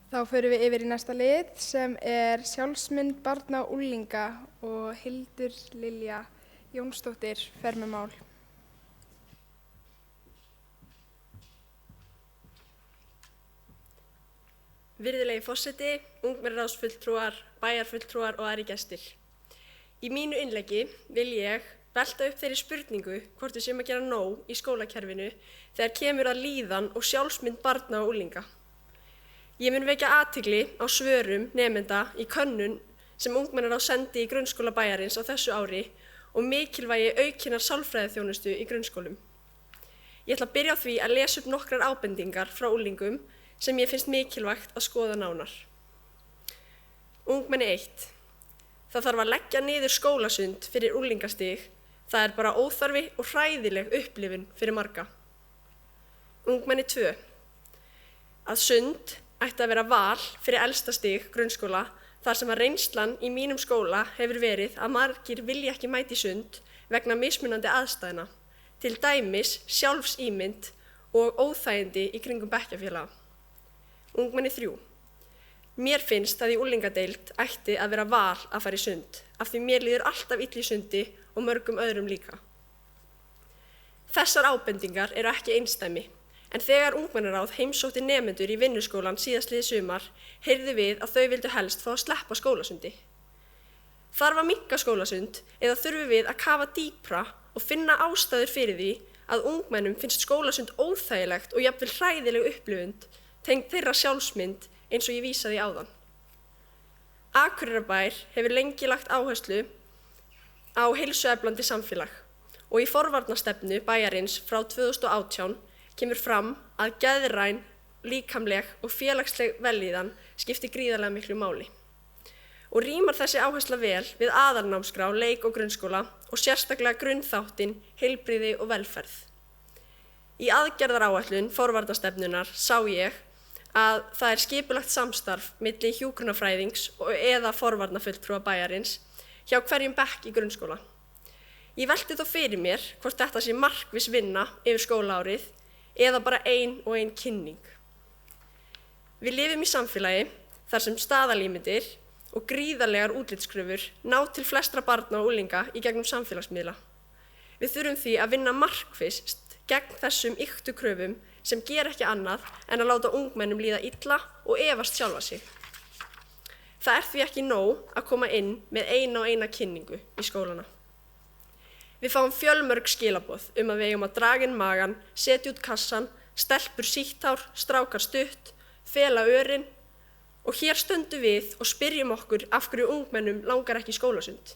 Þá förum við yfir í næsta lið sem sjálfsmynd barna og unglinga og Hildur Lilja Jónsdóttir fer með mál. Virðulegi forseti, ungmennaráðsfulltrúar, bæjarfulltrúar og aðrir gestir. Í mínu innleggi vil ég velta upp þeirri spurningu hvort við séum að gera nóg í skólakerfinu þegar kemur að líðan og sjálfsmynd barna og unglinga. Ég mun vekja athygli á svörum nemenda í könnun sem ungmennaráð sendi í grunnskóla bæjarins á þessu ári og mikilvægi aukinnar sálfræðiþjónustu í grunnskólum. Ég ætla að byrja á því að lesa upp nokkrar ábendingar frá unglingum sem ég finnst mikilvægt að skoða nánar. Ungmenni 1. Það þarf að leggja niður skólasund fyrir unglingastig. Það bara óþarfi og hræðileg upplifun fyrir marga. Ungmenni 2. Að sund ætti að vera val fyrir elsta stig grunnskóla þar sem að reynslan í mínum skóla hefur verið að margir vilja ekki mæta í sund vegna mismunandi aðstæðna, til dæmis sjálfsímynd og óþægindi í kringum bekkjarfélaga. Ungmenni 3. Mér finnst að í unglingadeild ætti að vera val að fara í sund, af því mér líður alltaf illa í sundi og mörgum öðrum líka. Þessar ábendingar eru ekki einsdæmi, en þegar ungmennaráð heimsótti nemendur í vinnuskólan síðastliðið sumar, heyrðu við að þau vildu helst fá að sleppa skólasundi. Þarf að minnka skólasund eða þurfum við að kafa dýpra og finna ástæður fyrir því að ungmennum finnst skólasund óþægilegt og jafnvel hræðileg upplifun tengd þeirra sjálfsmynd eins og ég vísaði áðan. Akureyrarbær hefur lengi lagt áherslu á heilsueflandi samfélag og í forvarnastefnu bæjarins frá 2018 kemur fram að geðræn, líkamleg og félagsleg vellíðan skiptir gríðarlega miklu máli. Og rímar þessi áhersla vel við aðalnámskrá leik- og grunnskóla og sérstaklega grunnþáttinn heilbrigði og velferð. Í aðgerðaráætlun forvarnastefnunnar sá ég að það skipulagt samstarf milli hjúkrunarfræðings eða forvarnafulltrúa bæjarins hjá hverjum bekk í grunnskóla. Ég velti þó fyrir mér hvort þetta sé markviss vinna yfir skólaárið eða bara ein kynning. Við lifum í samfélagi þar sem staðalímyndir og gríðarlegar útlitskröfur ná til flestra barna og unglinga í gegnum samfélagsmiðla. Við þurfum því að vinna markvisst gegn þessum ýktu kröfum sem gera ekki annað en að láta ungmennum líða illa og efast sjálfa sig. Það því ekki nóg að koma inn með eina kynningu í skólana. Við fáum fjölmörg skilaboð að við eigum að draga inn magann, setja út kassan, stelpur sítt hár, strákar stutt, fela örin og hér stöndum við og spyrjum okkur af hverju ungmennum langar ekki í skólasund.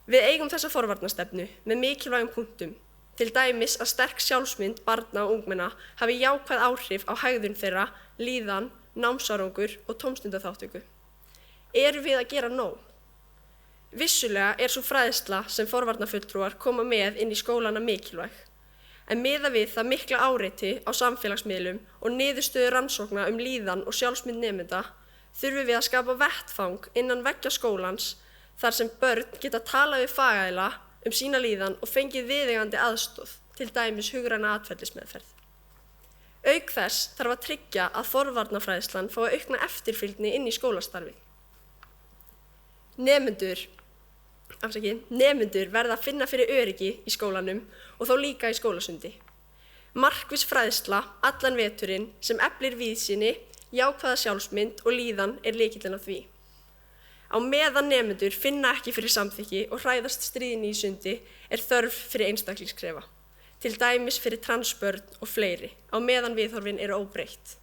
Við eigum þessa forvarnastefnu með mikilvægum punktum, til dæmis að sterk sjálfsmynd barna og ungmenna hafi jákvæð áhrif á hegðun þeirra, líðan, námsárangur og tómstundaþátttöku. Erum við að gera nóg? Vissulega sú fræðsla sem forvarnafulltrúar koma með inn í skólana mikilvæg, en miðað við það mikla áreiti á samfélagsmiðlum og niðurstöðu rannsókna líðan og sjálfsmynd nemenda, þurfum við að skapa vettfang innan veggja skólans þar sem börn geta talað við fagaðila sína líðan og fengið viðeigandi aðstoð, til dæmis hugræna atferlismeðferð. Auk þess þarf að tryggja að forvarnafræðslan fái aukna eftirfylgni inn í skólastarfið. Nemendur verða að finna fyrir öryggi í skólanum og þó líka í skólasundi. Markviss fræðsla allan veturinn sem eflir víðsýni, jákvæða sjálfsmynd og líðan lykillinn að því. Á meðan nemendur finna ekki fyrir samþykki og hræðast stríðni í sundi þörf fyrir einstaklingsskrefa, til dæmis fyrir transbörn og fleiri, á meðan viðhorfin óbreytt.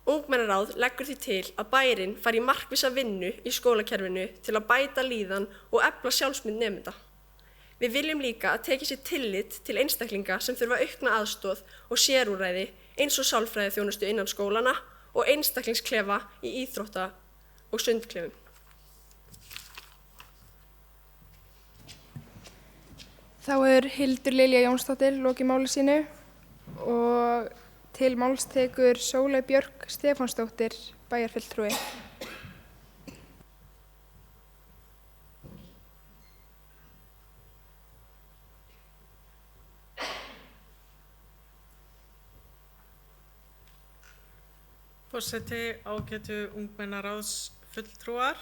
Ungmennaráð leggur því til að bærinn fari í markvissa vinnu í skólakerfinu til að bæta líðan og efla sjálfsmynd nemenda. Við viljum líka að tekið sér tillit til einstaklinga sem þurfa aukna aðstoð og sérúrræði eins og sálfræðiþjónustu innan skólana og einstaklingsklefa í íþrótta- og sundklefum. Þá Hildur Lilja Jónsdóttir lokið máli sínu og til máls tekur Sóley Björk Stefánsdóttir, bæjarfulltrúi. Forseti, ágætu ungmennaráðs fulltrúar.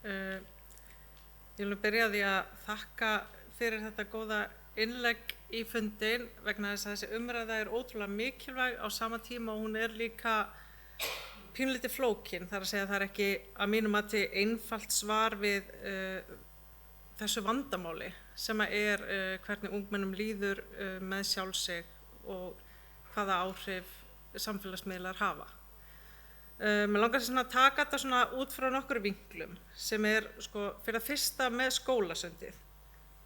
Ég vil byrja á því að þakka fyrir þetta góða innlegg í fundin vegna þess að þessi umræða ótrúlega mikilvæg á sama tíma og hún líka pínlítið flókin. Það að segja að það ekki að mínu mati einfalt svar við þessu vandamáli sem hvernig ungmennum líður með sjálfsig og hvaða áhrif samfélagsmiðlar hafa. Mér langar að taka þetta svona út frá nokkur vinklum sem sko, fyrir að fyrsta með skólasundið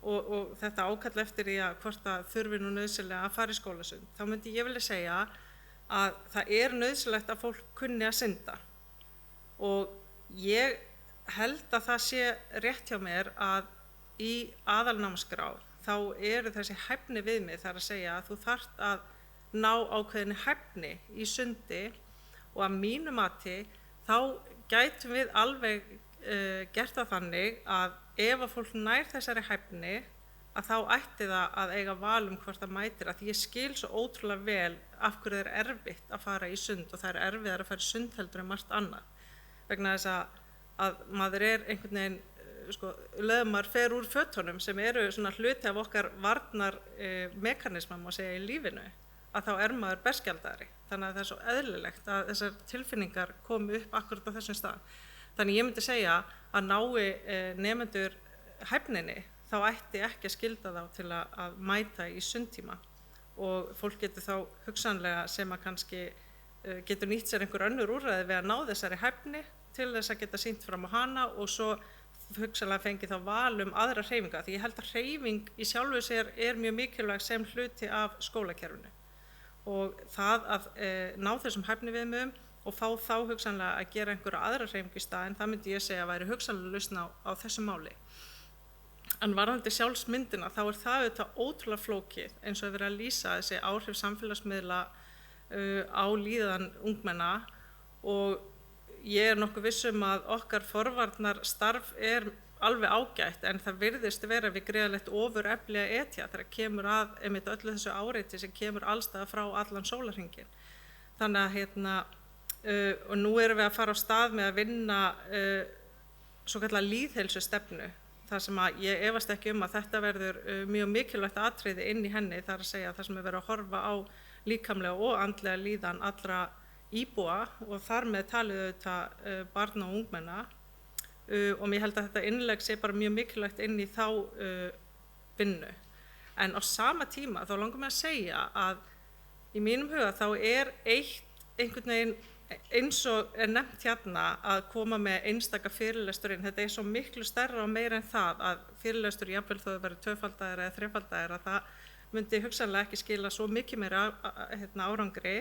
og þetta ákall eftir því að hvort það þurfi nú nauðsynlega að fara í skólasund. Þá myndi ég vilja segja að það nauðsynlegt að fólk kunni að synda og ég held að það sé rétt hjá mér að í aðalnámskrá þá þessi hæfni viðmið, það að segja að þú þarft að ná ákveðinni hæfni í sundi og að mínu mati þá gætum við alveg gert það þannig að ef að fólk nær þessari hæfni að þá ætti það að eiga val hvort það mætir, að því ég skil svo ótrúlega vel af hverju það erfitt að fara í sund og það erfiðar að fara í sund heldur en margt annað vegna þess að maður einhvern veginn sko, leður maður fer úr fötunum sem svona hluti af okkar varnar mekanisma má segja í lífinu að þá maður berskjaldari. Þannig að það svo eðlilegt að þessar tilfinningar komi upp akkurat á þessum stað. Þannig ég myndi segja að nái nemendur hæfninni þá ætti ekki að skylda þá til að mæta í sundtíma og fólk getur þá hugsanlega sem að kannski getur nýtt sér einhver önnur úrræði við að ná þessari hæfni til þess að geta sýnt fram á hana og svo hugsanlega fengi þá val aðra hreyfinga því ég held að hreyfing í sjálfu sér mjög mikilvæg sem hluti af skólakerfinu. Og það að ná þessum hæfniviðmiðum og fá þá hugsanlega að gera einhverja aðra hreyfingu í staðinn, það myndi ég segja að væri hugsanlega lausn á þessu máli. En varðandi sjálfsmyndina þá það auðvitað ótrúlega flókið eins og verið að lýsa þessi áhrif samfélagsmiðla á líðan ungmenna og ég nokkuð viss að okkar forvarnarstarf alveg ágætt en það virðist vera við gríðarlegt ofurefli að etja þegar kemur að einmitt öllu þessu áreiti sem kemur allstaðar frá allan sólarhringinn. Þannig að og nú við að fara á stað með að vinna svokallaða lýðheilsustefnu þar sem að ég efast ekki að þetta verður mjög mikilvægt atriði inn í henni þar að segja þar sem verið að horfa á líkamlega og andlega líðan allra íbúa og þar með talið auðvitað barna og ungmenna og mér held að þetta innlegg sé bara mjög mikilvægt inn í þá vinnu. En á sama tíma þá langar mig að segja að í mínum huga þá einhvern veginn eins og nefnt hérna að koma með einstaka fyrirlesturinn, þetta svo miklu stærra og meira en það að fyrirlestur jafnvel þó það verið tvöfaldaðir eða þrefaldaðir að það myndi hugsanlega ekki skila svo mikið meira árangri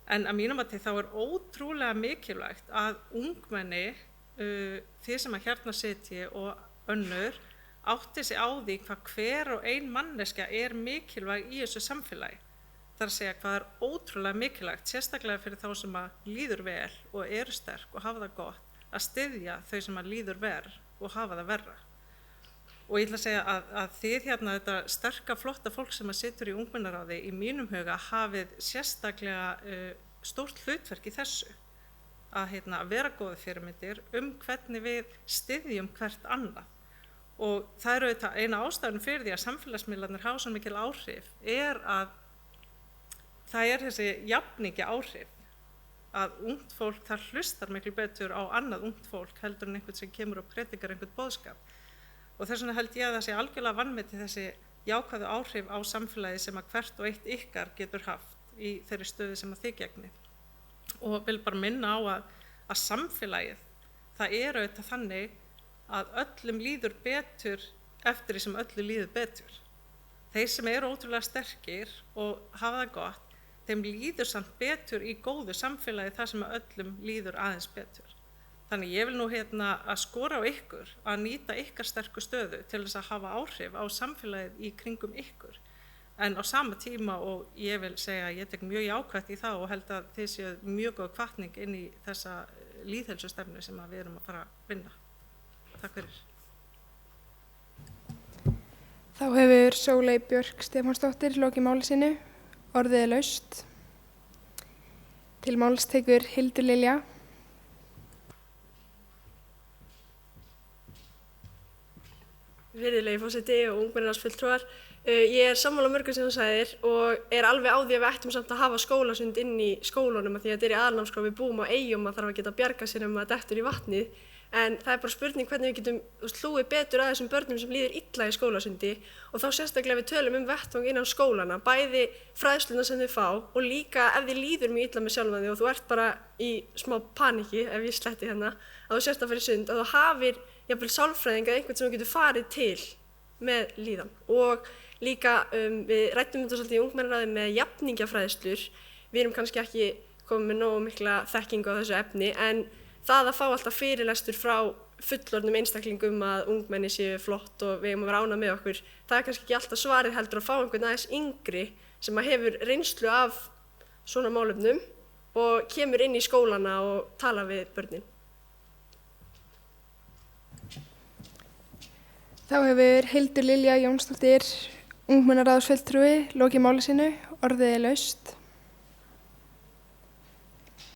en að mínum að þá ótrúlega mikilvægt að ungmenni þið sem að hérna sitji og önnur átti sig á því hvað hver og ein manneskja mikilvæg í þessu samfélagi. Það að segja hvað ótrúlega mikilvægt, sérstaklega fyrir þá sem að líður vel og sterk og hafa það gott að styðja þau sem að líður verr og hafa það verra. Og ég ætla að segja að þið hérna þetta sterka flotta fólk sem að situr í ungmennaráði í mínum huga hafið sérstaklega stórt hlutverk í þessu. Að vera góða fyrirmyndir hvernig við styðjum hvert annað og það auðvitað eina ástæðan fyrir því að samfélagsmiðlarnir hafa svo mikil áhrif að það þessi jafningi áhrif að ungt fólk það hlustar miklu betur á annað ungt fólk heldur en einhvern sem kemur og predikar einhvern boðskap og þess vegna held ég að það sé algjörlega vanmetið þessi jákvæðu áhrif á samfélagi sem að hvert og eitt ykkar getur haft í þeirri stöðu sem að þið gegnið. Og vil bara minna á að samfélagið það auðvitað þannig að öllum líður betur eftir því sem öllu líður betur. Þeir sem ótrúlega sterkir og hafa það gott, þeim líður samt betur í góðu samfélagi þar sem öllum líður aðeins betur. Þannig ég vil nú að skora á ykkur að nýta ykkar sterku stöðu til þess að hafa áhrif á samfélagið í kringum ykkur. En á sama tíma og ég vil segja að ég tek mjög jákvætt í það og held að þið séu mjög góð hvatning inn í þessa lýðheilsustefnu sem við erum að fara að vinna. Takk fyrir. Þá hefur Sóley Björk Stefánsdóttir lokið máli sínu. Orðið laust. Til máls tekur Hildur Lilja. Virðulegi forseti og ungmennaráðsfulltrúar. Ég sammála mörgu sem þú sagðir og alveg á því að við ættum samt að hafa skólasund inn í skólunum af því að þetta í aðalnámskrá, við búum á eyjum, maður þarf að geta bjargað sér maður dettur í vatnið. En það bara spurning hvernig við getum hlúið betur að þessum börnum sem líður illa í skólasundi og þá sérstaklega við tölum vettvang innan skólana, bæði fræðsluna sem þau fá og líka ef þið líður mjög illa með sjálfan þig og þú ert bara í smá paniki, ef ég sletti hérna, að þú sérst að fara í sund, að þú hafir jafnvel sálfræðing eða einhvern sem þú getur farið til með líðan. Og líka við ræddum þetta svolítið í ungmennaráði með jafningjafræðslur. Við erum kannski ekki komið með nógu mikla þekkingu á þessu efni en það að fá alltaf fyrirlestur frá fullorðnum einstaklingum að ungmenni séu flott og við eigum að vera ánægð með okkur, það kannski ekki alltaf svarið heldur að fá einhvern aðeins yngri sem hefur reynslu af svona málefnum og kemur inn í skólana og tala við börnin. Þá hefur Hildur Lilja Jónsdóttir, ungmennaráðsfulltrúi, lokið máli sínu, orðið er laust.